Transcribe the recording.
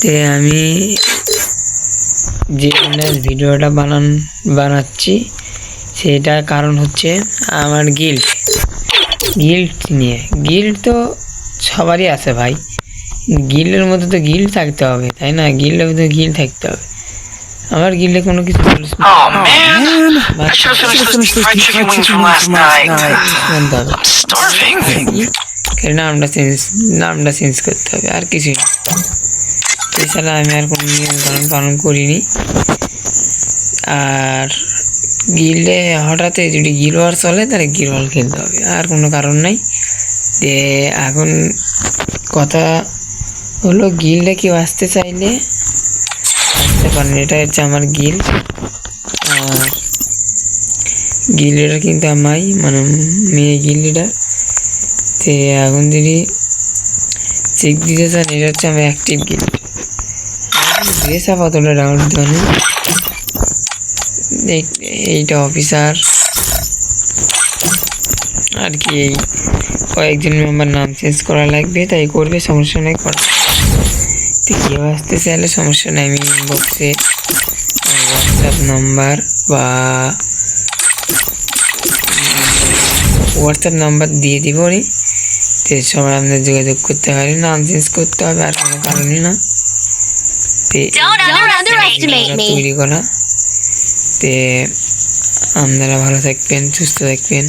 তে আমি যে ভিডিওটা বানাচ্ছি সেটার কারণ হচ্ছে আমার গিল্ড নিয়ে। গিল্ড তো সবারই আছে ভাই, গিল্ডের মধ্যে তো গিল্ড থাকতে হবে, তাই না? গিল্ডের মধ্যে গিল্ড থাকতে হবে। আমার গিল্ডে কোনো কিছু নামটা চেঞ্জ করতে হবে, আর কিছুই না। এছাড়া আমি আর কোনো নিয়ম কানুন পালন করিনি। আর গিল্ডে হঠাৎ যদি গিল ওয়ার চলে তাহলে গিল ওয়ার খেলতে হবে, আর কোনো কারণ নাই। যে এখন কথা হলো, গিল্ডে কেউ আসতে চাইলে আসতে পারেন, এটা হচ্ছে আমার গিল্ড। আর গিল্ড লিডার কিন্তু আমাই, মানে মেয়ে গিল্ড লিডার। তো এখন যদি চেক দিতে চান, এটা হচ্ছে আমার অ্যাক্টিভ গিল্ড। ড্রেস আপাতত ডাউন দেওয়া, এইটা অফিসার আর কি। এই কয়েকজন মেম্বার নাম চেঞ্জ করা লাগবে, তাই করবে, সমস্যা নেই। তো কেউ আসতে চাইলে সমস্যা নেই, আমি ইনবক্সে হোয়াটসঅ্যাপ নাম্বার দিয়ে দিব রে। তো সবাই আপনাদের যোগাযোগ করতে পারে, নাম চেঞ্জ করতে হবে, আর কোনো কারণে না। তৈরি করা। তে আপনারা ভালো থাকবেন, সুস্থ থাকবেন।